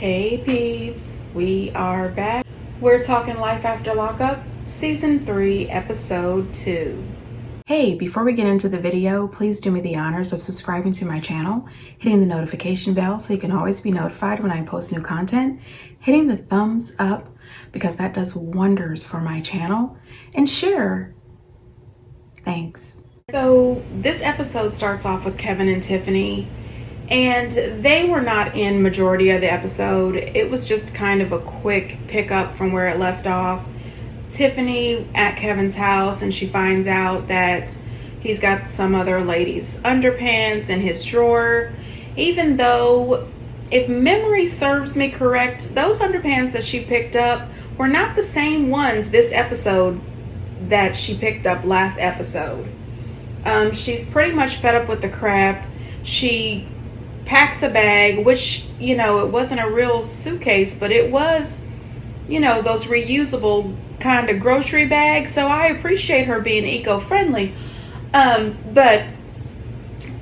Hey peeps, we are back. We're talking Life After Lockup, Season 3, Episode 2. Hey, before we get into the video, please do me the honors of subscribing to my channel, hitting the notification bell so you can always be notified when I post new content, hitting the thumbs up because that does wonders for my channel, and share. Thanks. So this episode starts off with Kevin and Tiffany. And they were not in majority of the episode. It was just kind of a quick pickup from where it left off. Tiffany at Kevin's house, and she finds out that he's got some other lady's underpants in his drawer. Even though, if memory serves me correct, those underpants that she picked up were not the same ones this episode that she picked up last episode. She's pretty much fed up with the crap. She packs a bag, which, it wasn't a real suitcase, but it was, those reusable kind of grocery bags. So I appreciate her being eco-friendly. But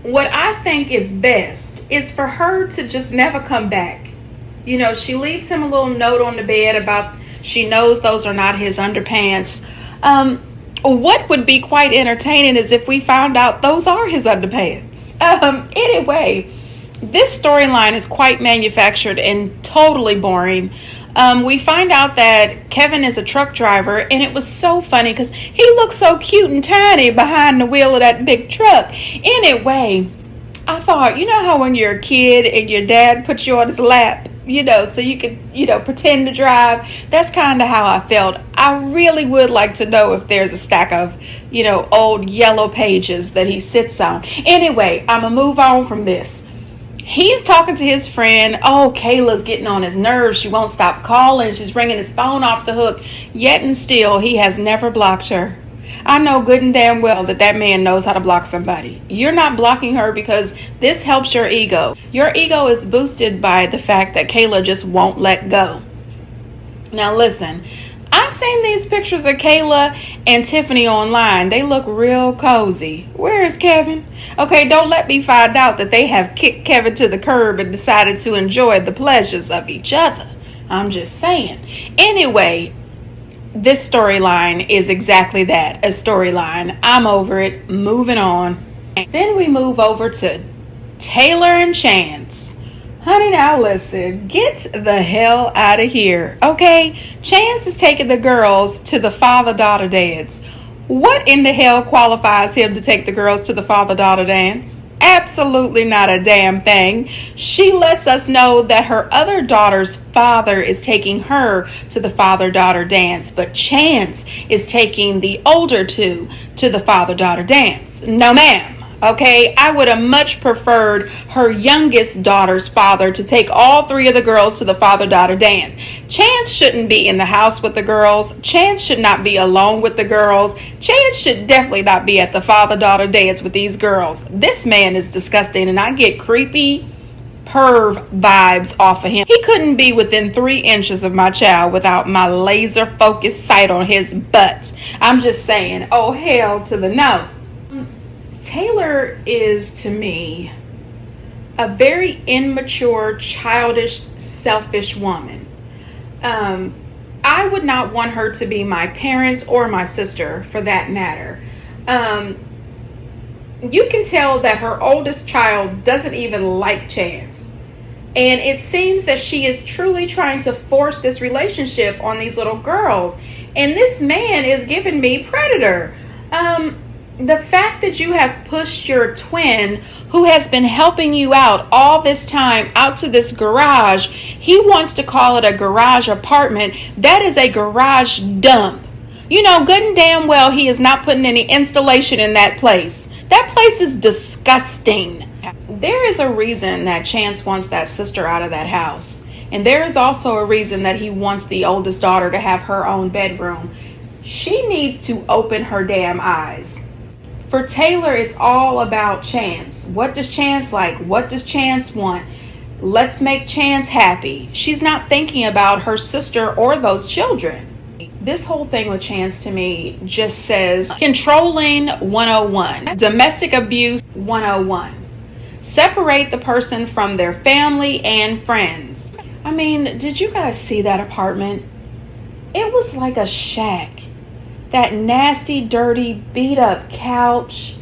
what I think is best is for her to just never come back. She leaves him a little note on the bed about she knows those are not his underpants. What would be quite entertaining is if we found out those are his underpants. Anyway, this storyline is quite manufactured and totally boring. We find out that Kevin is a truck driver, and it was so funny because he looks so cute and tiny behind the wheel of that big truck. Anyway, I thought, how when you're a kid and your dad puts you on his lap, so you could, pretend to drive. That's kind of how I felt. I really would like to know if there's a stack of, old yellow pages that he sits on. Anyway, I'm going to move on from this. He's talking to his friend. Oh, Kayla's getting on his nerves. She won't stop calling. She's ringing his phone off the hook. Yet and still, he has never blocked her. I know good and damn well that man knows how to block somebody. You're not blocking her because this helps your ego. Your ego is boosted by the fact that Kayla just won't let go. Now listen, I've seen these pictures of Kayla and Tiffany online. They look real cozy. Where is Kevin? Okay, don't let me find out that they have kicked Kevin to the curb and decided to enjoy the pleasures of each other. I'm just saying. Anyway, this storyline is exactly that, a storyline. I'm over it. Moving on. Then we move over to Taylor and Chance. Honey, now listen, get the hell out of here, okay? Chance is taking the girls to the father-daughter dance. What in the hell qualifies him to take the girls to the father-daughter dance? Absolutely not a damn thing. She lets us know that her other daughter's father is taking her to the father-daughter dance, but Chance is taking the older two to the father-daughter dance. No, ma'am. Okay, I would have much preferred her youngest daughter's father to take all three of the girls to the father-daughter dance. Chance shouldn't be in the house with the girls. Chance should not be alone with the girls. Chance should definitely not be at the father-daughter dance with these girls. This man is disgusting, and I get creepy perv vibes off of him. He couldn't be within 3 inches of my child without my laser focused sight on his butt. I'm just saying, oh hell to the no. Taylor is, to me, a very immature, childish, selfish woman. I would not want her to be my parent or my sister, for that matter. You can tell that her oldest child doesn't even like Chance. And it seems that she is truly trying to force this relationship on these little girls. And this man is giving me predator. The fact that you have pushed your twin, who has been helping you out all this time, out to this garage. He wants to call it a garage apartment. That is a garage dump. Good and damn well he is not putting any installation in that place. That place is disgusting. There is a reason that Chance wants that sister out of that house. And there is also a reason that he wants the oldest daughter to have her own bedroom. She needs to open her damn eyes. For Taylor, it's all about Chance. What does Chance like? What does Chance want? Let's make Chance happy. She's not thinking about her sister or those children. This whole thing with Chance to me just says controlling 101, domestic abuse 101. Separate the person from their family and friends. I mean, did you guys see that apartment? It was like a shack. That nasty, dirty, beat up couch,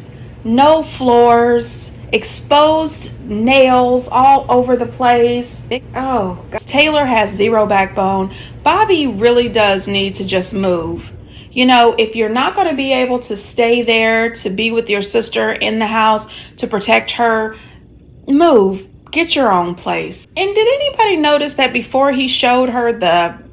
no floors, exposed nails all over the place. Oh, God. Taylor has zero backbone. Bobby really does need to just move. You know, if you're not going to be able to stay there to be with your sister in the house to protect her, move. Get your own place. And did anybody notice that before he showed her the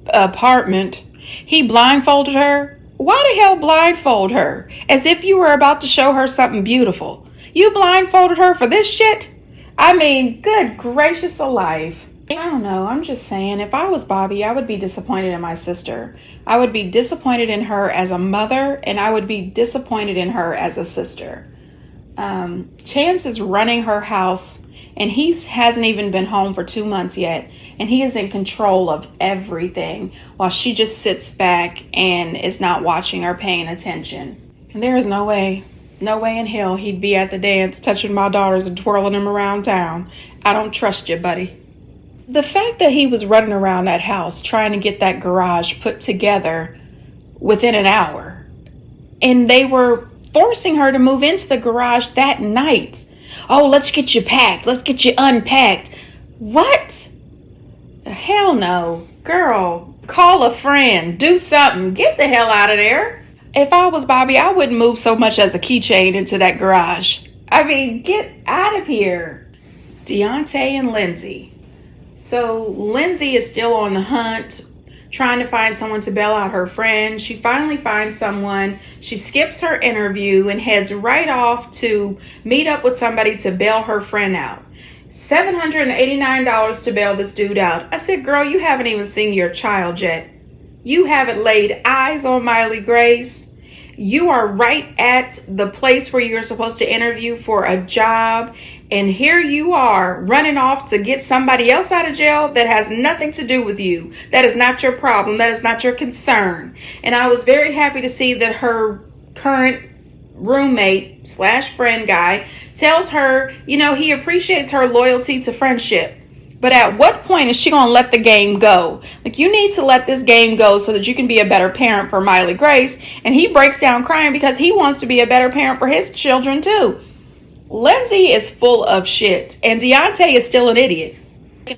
apartment, he blindfolded her? Why the hell blindfold her? As if you were about to show her something beautiful. You blindfolded her for this shit? I mean, good gracious alive. I don't know. I'm just saying, if I was Bobby, I would be disappointed in my sister. I would be disappointed in her as a mother, and I would be disappointed in her as a sister. Chance is running her house, and he hasn't even been home for 2 months yet, and he is in control of everything while she just sits back and is not watching or paying attention. And there is no way in hell he'd be at the dance touching my daughters and twirling them around town. I don't trust you, buddy. The fact that he was running around that house trying to get that garage put together within an hour, and they were forcing her to move into the garage that night. Oh, let's get you packed. Let's get you unpacked. What? Hell no. Girl, call a friend. Do something. Get the hell out of there. If I was Bobby, I wouldn't move so much as a keychain into that garage. I mean, get out of here. Deontay and Lindsay. So Lindsay is still on the hunt, trying to find someone to bail out her friend. She finally finds someone. She skips her interview and heads right off to meet up with somebody to bail her friend out. $789 to bail this dude out. I said, girl, you haven't even seen your child yet. You haven't laid eyes on Miley Grace. You are right at the place where you're supposed to interview for a job, and here you are running off to get somebody else out of jail that has nothing to do with you. That is not your problem. That is not your concern. And I was very happy to see that her current roommate / friend guy tells her, you know, he appreciates her loyalty to friendship. But at what point is she going to let the game go? Like, you need to let this game go so that you can be a better parent for Miley Grace. And he breaks down crying because he wants to be a better parent for his children too. Lindsay is full of shit, and Deontay is still an idiot.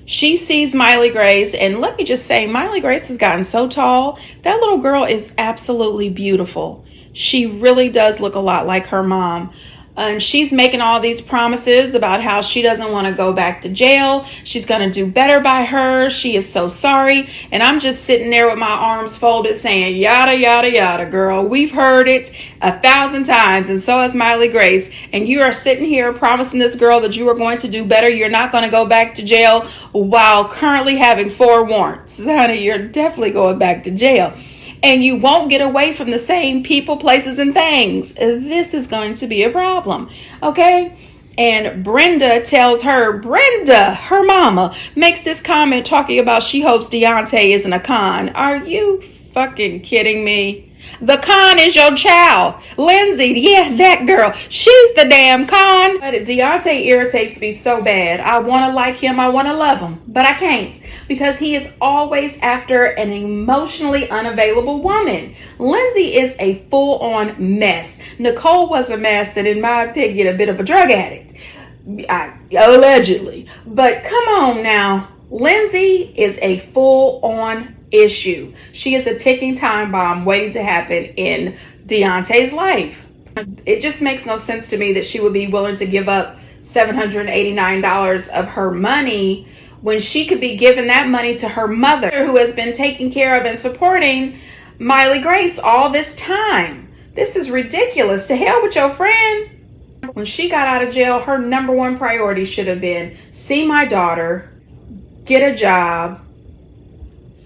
She sees Miley Grace, and let me just say, Miley Grace has gotten so tall. That little girl is absolutely beautiful. She really does look a lot like her mom. And she's making all these promises about how she doesn't want to go back to jail. She's going to do better by her. She is so sorry. And I'm just sitting there with my arms folded saying, yada, yada, yada, girl. We've heard it 1,000 times. And so has Miley Grace. And you are sitting here promising this girl that you are going to do better. You're not going to go back to jail while currently having 4 warrants. Honey, you're definitely going back to jail. And you won't get away from the same people, places, and things. This is going to be a problem, okay? And Brenda tells her, Brenda, her mama, makes this comment talking about she hopes Deontay isn't a con. Are you fucking kidding me? The con is your child. Lindsay, yeah, that girl. She's the damn con. But Deontay irritates me so bad. I want to like him. I want to love him. But I can't. Because he is always after an emotionally unavailable woman. Lindsay is a full-on mess. Nicole was a mess and, in my opinion, a bit of a drug addict. Allegedly. But come on now. Lindsay is a full-on issue. She is a ticking time bomb waiting to happen in Deontay's life. It just makes no sense to me that she would be willing to give up $789 of her money when she could be giving that money to her mother, who has been taking care of and supporting Miley Grace all this time. This is ridiculous. To hell with your friend. When she got out of jail, her number one priority should have been see my daughter, get a job,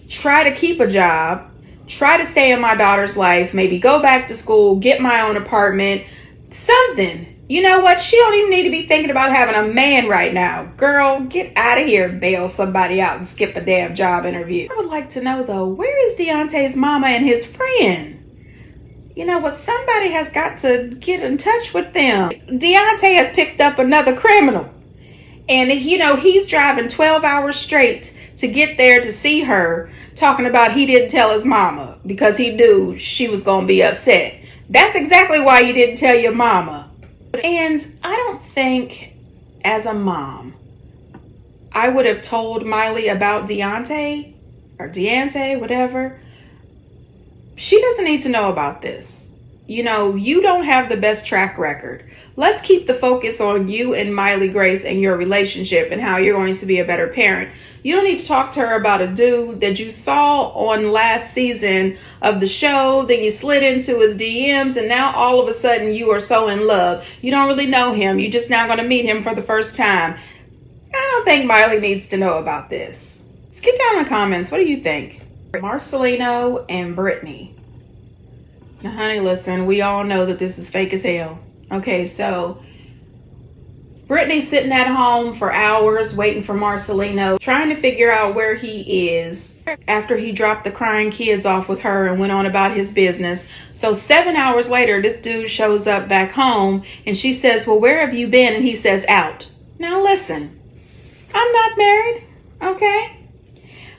try to keep a job, try to stay in my daughter's life, maybe go back to school, get my own apartment, something. You know what? She don't even need to be thinking about having a man right now. Girl, get out of here, bail somebody out and skip a damn job interview. I would like to know, though, where is Deontay's mama and his friend? You know what? Somebody has got to get in touch with them. Deontay has picked up another criminal. And, he's driving 12 hours straight to get there to see her, talking about he didn't tell his mama because he knew she was going to be upset. That's exactly why you didn't tell your mama. And I don't think, as a mom, I would have told Miley about Deontay, whatever. She doesn't need to know about this. You don't have the best track record. Let's keep the focus on you and Miley Grace and your relationship and how you're going to be a better parent. You don't need to talk to her about a dude that you saw on last season of the show. Then you slid into his DMs and now all of a sudden you are so in love. You don't really know him. You're just now going to meet him for the first time. I don't think Miley needs to know about this. Let's get down in the comments. What do you think? Marcelino and Brittany. Now, honey, listen, we all know that this is fake as hell. Okay, so Brittany's sitting at home for hours waiting for Marcelino, trying to figure out where he is after he dropped the crying kids off with her and went on about his business. So 7 hours later, this dude shows up back home and she says, well, where have you been? And he says, out. Now, listen, I'm not married, okay?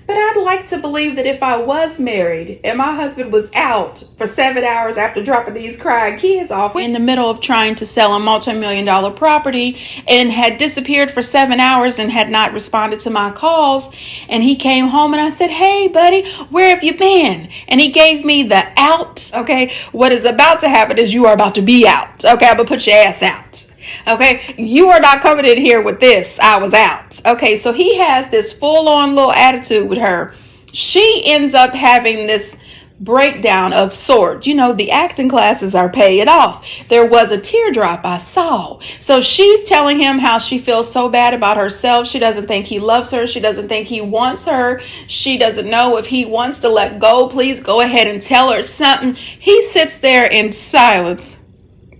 But I'd like to believe that if I was married and my husband was out for 7 hours after dropping these crying kids off in the middle of trying to sell a multi-million-dollar property and had disappeared for 7 hours and had not responded to my calls, and he came home and I said, hey, buddy, where have you been? And he gave me the out, okay? What is about to happen is you are about to be out, okay? I'm going to put your ass out. Okay, you are not coming in here with this. I was out. Okay, so he has this full-on little attitude with her. She ends up having this breakdown of sorts. The acting classes are paying off. There was a teardrop I saw. So she's telling him how she feels so bad about herself. She doesn't think he loves her. She doesn't think he wants her. She doesn't know if he wants to let go. Please go ahead and tell her something. He sits there in silence.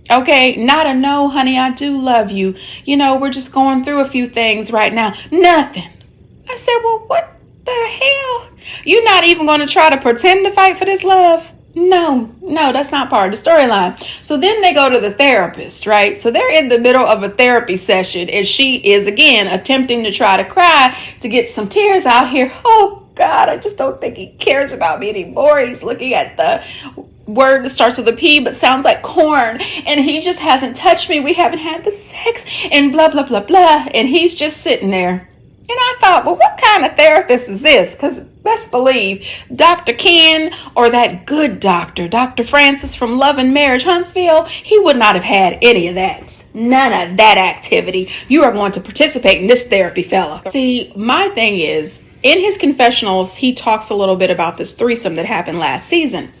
Okay, not a no, honey, I do love you. We're just going through a few things right now. Nothing. I said, well, what the hell? You're not even going to try to pretend to fight for this love? No, that's not part of the storyline. So then they go to the therapist, right? So they're in the middle of a therapy session and she is, again, attempting to try to cry to get some tears out here. Oh, God, I just don't think he cares about me anymore. He's looking at the word that starts with a P but sounds like corn, and he just hasn't touched me. We haven't had the sex and blah, blah, blah, blah. And he's just sitting there. And I thought, well, what kind of therapist is this? Because best believe Dr. Ken or that good doctor, Dr. Francis from Love and Marriage Huntsville, he would not have had any of that. None of that activity. You are going to participate in this therapy, fella. See, my thing is, in his confessionals, he talks a little bit about this threesome that happened last season.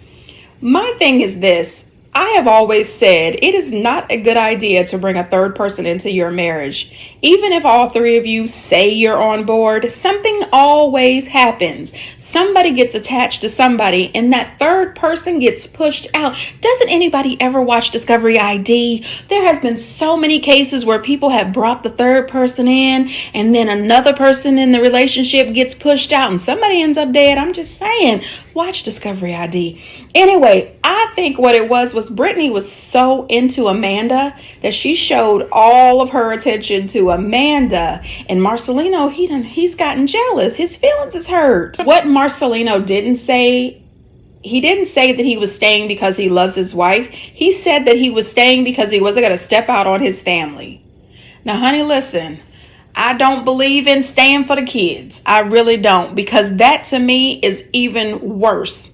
My thing is this. I have always said it is not a good idea to bring a third person into your marriage. Even if all three of you say you're on board, something always happens. Somebody gets attached to somebody and that third person gets pushed out. Doesn't anybody ever watch Discovery ID? There has been so many cases where people have brought the third person in and then another person in the relationship gets pushed out and somebody ends up dead. I'm just saying, watch Discovery ID. Anyway, I think what it was Brittany was so into Amanda that she showed all of her attention to Amanda, and Marcelino, he's gotten jealous. His feelings is hurt. What Marcelino didn't say, he didn't say that he was staying because he loves his wife. He said that he was staying because he wasn't going to step out on his family. Now, honey, listen, I don't believe in staying for the kids. I really don't, because that to me is even worse.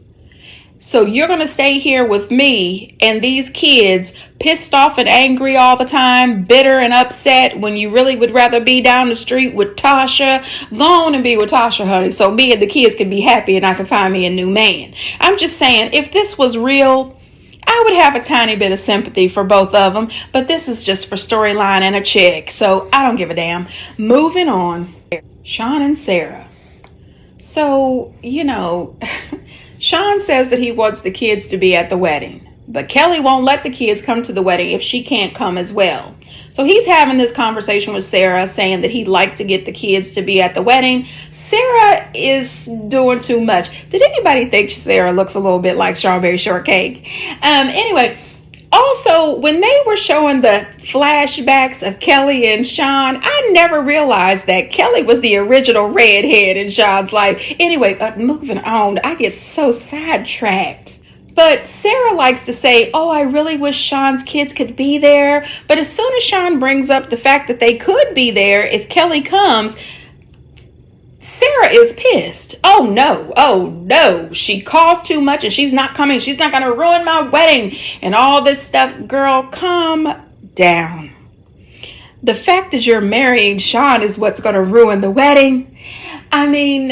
So you're going to stay here with me and these kids pissed off and angry all the time, bitter and upset, when you really would rather be down the street with Tasha. Go on and be with Tasha, honey, so me and the kids can be happy and I can find me a new man. I'm just saying, if this was real, I would have a tiny bit of sympathy for both of them, but this is just for storyline and a check, so I don't give a damn. Moving on, Sean and Sarah. So, Sean says that he wants the kids to be at the wedding, but Kelly won't let the kids come to the wedding if she can't come as well. So he's having this conversation with Sarah, saying that he'd like to get the kids to be at the wedding. Sarah is doing too much. Did anybody think Sarah looks a little bit like Strawberry Shortcake? Anyway, Also, when they were showing the flashbacks of Kelly and Sean, I never realized that Kelly was the original redhead in Sean's life. Anyway, moving on, I get so sidetracked. But Sarah likes to say, oh, I really wish Sean's kids could be there. But as soon as Sean brings up the fact that they could be there if Kelly comes, Sarah is pissed. Oh no, she caused too much and she's not coming. She's not going to ruin my wedding and all this stuff. Girl, calm down. The fact that you're marrying Sean is what's going to ruin the wedding. I mean,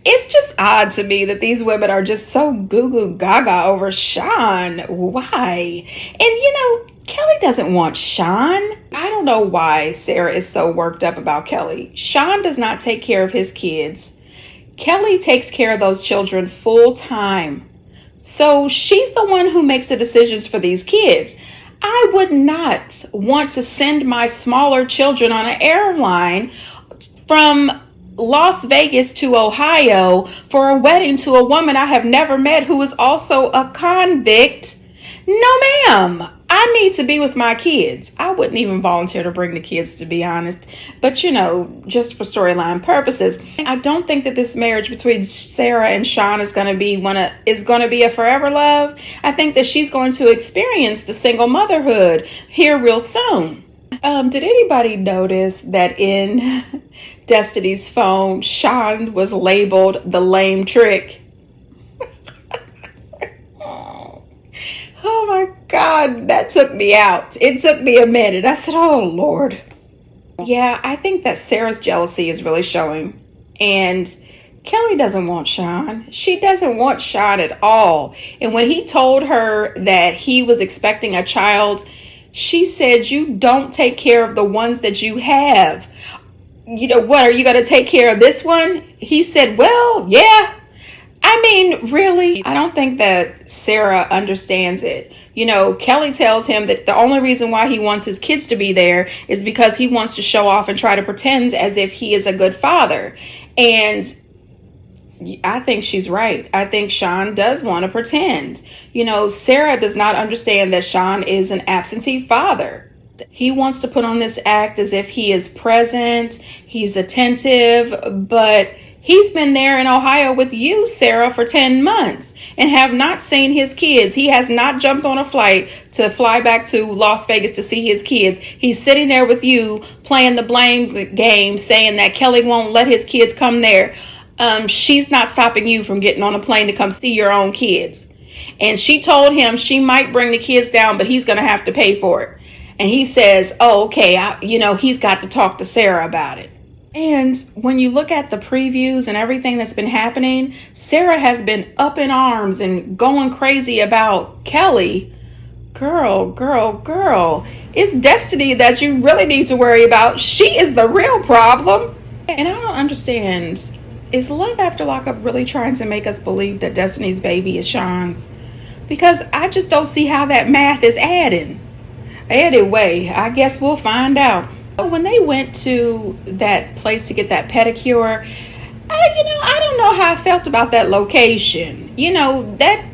it's just odd to me that these women are just so goo-goo gaga over Sean. Why? And Kelly doesn't want Sean. I don't know why Sarah is so worked up about Kelly. Sean does not take care of his kids. Kelly takes care of those children full time. So she's the one who makes the decisions for these kids. I would not want to send my smaller children on an airline from Las Vegas to Ohio for a wedding to a woman I have never met who is also a convict. No, ma'am. I need to be with my kids. I wouldn't even volunteer to bring the kids, to be honest. But, just for storyline purposes, I don't think that this marriage between Sarah and Sean is going to be a forever love. I think that she's going to experience the single motherhood here real soon. Did anybody notice that in Destiny's phone, Sean was labeled the lame trick? Oh my God, that took me out. It took me a minute. I said, oh Lord. Yeah, I think that Sarah's jealousy is really showing. And Kelly doesn't want Sean. She doesn't want Sean at all. And when he told her that he was expecting a child, she said, you don't take care of the ones that you have. What, are you going to take care of this one? He said, well, yeah. I mean, really, I don't think that Sarah understands it. Kelly tells him that the only reason why he wants his kids to be there is because he wants to show off and try to pretend as if he is a good father. And I think she's right. I think Sean does want to pretend. Sarah does not understand that Sean is an absentee father. He wants to put on this act as if he is present, he's attentive, but he's been there in Ohio with you, Sarah, for 10 months and have not seen his kids. He has not jumped on a flight to fly back to Las Vegas to see his kids. He's sitting there with you playing the blame game, saying that Kelly won't let his kids come there. She's not stopping you from getting on a plane to come see your own kids. And she told him she might bring the kids down, but he's going to have to pay for it. And he says, oh, okay, he's got to talk to Sarah about it. And when you look at the previews and everything that's been happening, Sarah has been up in arms and going crazy about Kelly. Girl. It's Destiny that you really need to worry about. She is the real problem. And I don't understand. Is Love After Lockup really trying to make us believe that Destiny's baby is Sean's? Because I just don't see how that math is adding. Anyway, I guess we'll find out. When they went to that place to get that pedicure, I don't know how I felt about that location. That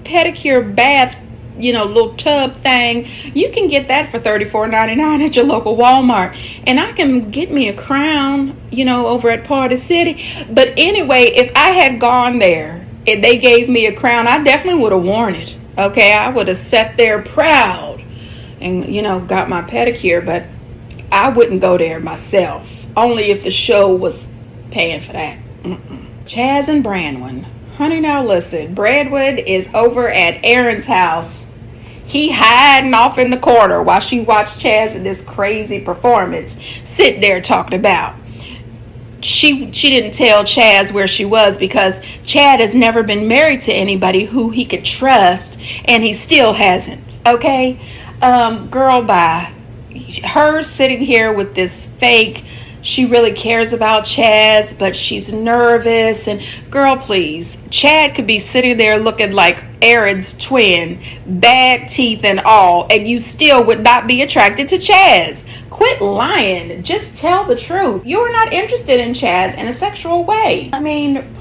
pedicure bath, little tub thing, you can get that for $34.99 at your local Walmart. And I can get me a crown, over at Party City. But anyway, if I had gone there and they gave me a crown, I definitely would have worn it. Okay, I would have sat there proud and, got my pedicure. But I wouldn't go there myself, only if the show was paying for that. Chaz and Brynn. Honey, now listen, Bradwood is over at Erin's house. He hiding off in the corner while she watched Chaz in this crazy performance, sitting there talking about. She didn't tell Chaz where she was because Chad has never been married to anybody who he could trust, and he still hasn't. Okay, girl, bye. Her sitting here with this fake, she really cares about Chaz, but she's nervous. And girl, please, Chad could be sitting there looking like Erin's twin, bad teeth and all, and you still would not be attracted to Chaz. Quit lying. Just tell the truth. You're not interested in Chaz in a sexual way. I mean,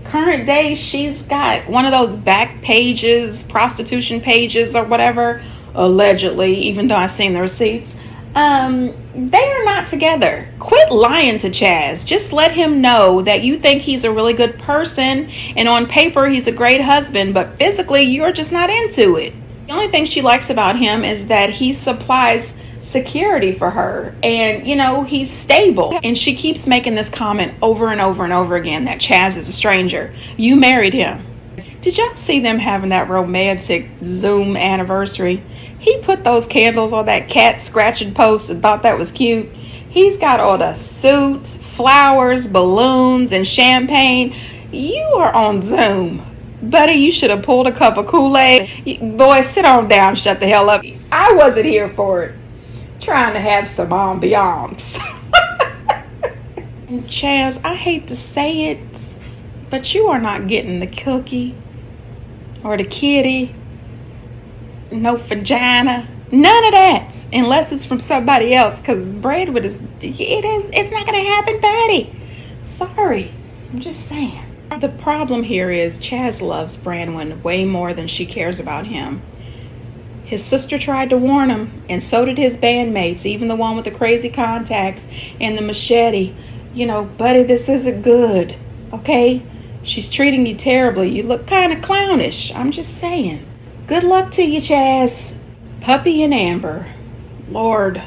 current day, she's got one of those back pages, prostitution pages or whatever, allegedly, even though I've seen the receipts. They are not together. Quit lying to Chaz. Just let him know that you think he's a really good person, and on paper he's a great husband, but physically you're just not into it. The only thing she likes about him is that he supplies security for her, and he's stable. And she keeps making this comment over and over and over again that Chaz is a stranger. You married him. Did y'all see them having that romantic Zoom anniversary? He put those candles on that cat scratching post and thought that was cute. He's got all the suits, flowers, balloons, and champagne. You are on Zoom. Buddy, you should have pulled a cup of Kool-Aid. Boy, sit on down, shut the hell up. I wasn't here for it. Trying to have some ambiance. Chaz, I hate to say it, but you are not getting the cookie or the kitty. No vagina. None of that. Unless it's from somebody else. Because Brad it's not going to happen, buddy. Sorry. I'm just saying. The problem here is Chaz loves Branwen way more than she cares about him. His sister tried to warn him, and so did his bandmates, even the one with the crazy contacts and the machete. Buddy, this isn't good, okay? She's treating you terribly. You look kind of clownish. I'm just saying. Good luck to you, Chaz. Puppy and Amber. Lord,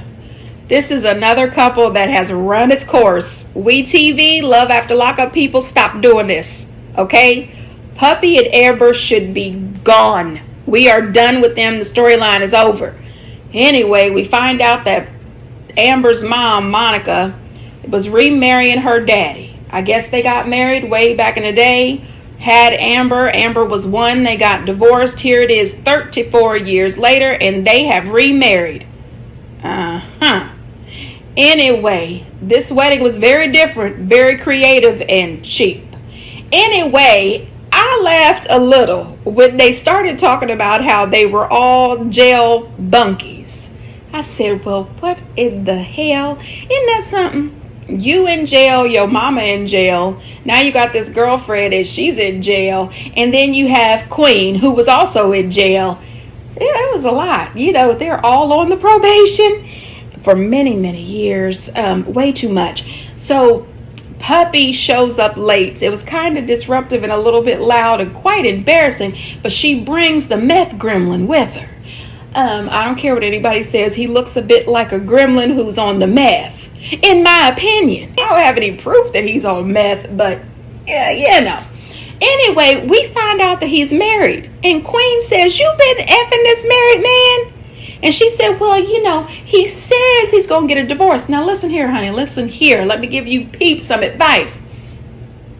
this is another couple that has run its course. We TV, Love After Lockup people, stop doing this, okay? Puppy and Amber should be gone. We are done with them. The storyline is over. Anyway, we find out that Amber's mom, Monica, was remarrying her daddy. I guess they got married way back in the day. Had Amber. Amber was one. They got divorced. Here it is 34 years later, and they have remarried. Anyway, this wedding was very different, very creative, and cheap. Anyway, I laughed a little when they started talking about how they were all jail bunkies. I said, well, what in the hell? Isn't that something? You in jail, your mama in jail. Now you got this girlfriend and she's in jail. And then you have Queen, who was also in jail. Yeah, it was a lot. They're all on the probation for many, many years. Way too much. So Puppy shows up late. It was kind of disruptive and a little bit loud and quite embarrassing. But she brings the meth gremlin with her. I don't care what anybody says. He looks a bit like a gremlin who's on the meth. In my opinion. I don't have any proof that he's on meth, but yeah. Anyway, we find out that he's married. And Queen says, "You been effing this married man?" And she said, well, he says he's going to get a divorce. Now listen here, honey. Listen here. Let me give you peeps some advice.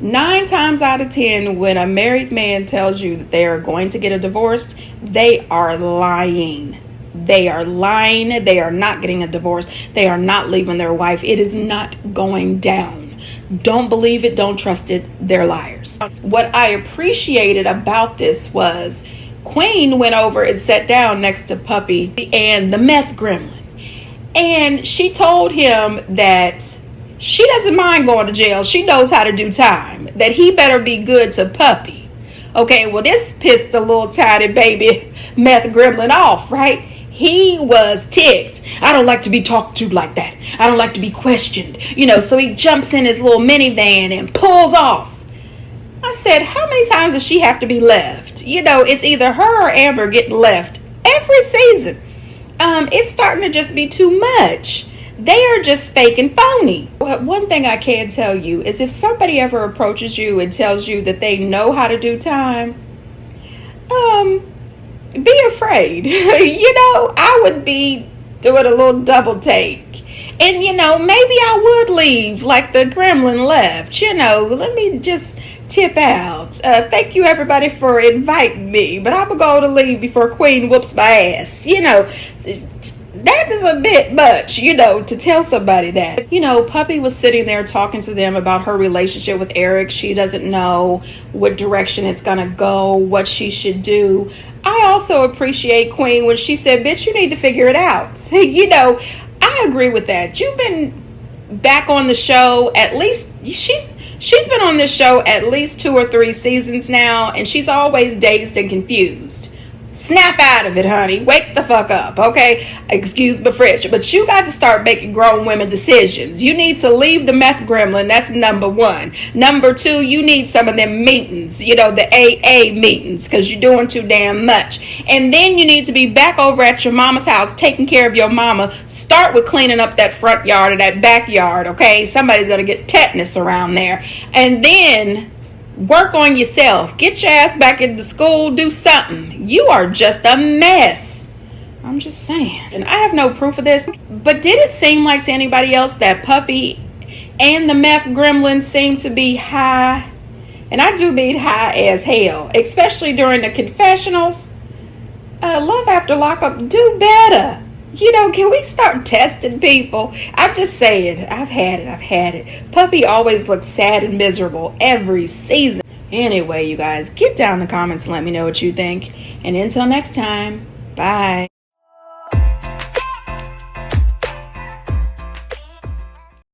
9 times out of 10, when a married man tells you that they are going to get a divorce, they are lying. They are lying. They are not getting a divorce. They are not leaving their wife. It is not going down. Don't believe it. Don't trust it. They're liars. What I appreciated about this was Queen went over and sat down next to Puppy and the meth gremlin. And she told him that she doesn't mind going to jail. She knows how to do time. That he better be good to Puppy. Okay, well, this pissed the little tiny baby meth gremlin off, right? He was ticked. I don't like to be talked to like that. I don't like to be questioned. So he jumps in his little minivan and pulls off. I said, how many times does she have to be left? It's either her or Amber getting left every season. It's starting to just be too much. They are just fake and phony. But one thing I can tell you is if somebody ever approaches you and tells you that they know how to do time, be afraid. I would be doing a little double take. And, maybe I would leave like the gremlin left. Let me just tip out. Thank you, everybody, for inviting me. But I'm going to leave before Queen whoops my ass. That is a bit much, to tell somebody that. Puppy was sitting there talking to them about her relationship with Eric. She doesn't know what direction it's going to go, what she should do. I also appreciate Queen when she said, bitch, you need to figure it out. I agree with that. You've been back on the show. At least She's been on this show at least 2 or 3 seasons now, and she's always dazed and confused. Snap out of it, honey. Wake the fuck up, okay? Excuse the French, but you got to start making grown women decisions. You need to leave the meth gremlin. That's number 1. Number 2, you need some of them meetings, the AA meetings, because you're doing too damn much. And then you need to be back over at your mama's house taking care of your mama. Start with cleaning up that front yard or that backyard, okay? Somebody's going to get tetanus around there. And then work on yourself. Get your ass back into school. Do something. You are just a mess. I'm just saying. And I have no proof of this, but did it seem like to anybody else that Puppy and the meth gremlin seem to be high? And I do mean high as hell, especially during the confessionals. Love After Lockup, do better. Can we start testing people? I'm just saying, I've had it. Puppy always looks sad and miserable every season. Anyway, you guys, get down in the comments and let me know what you think. And until next time, bye.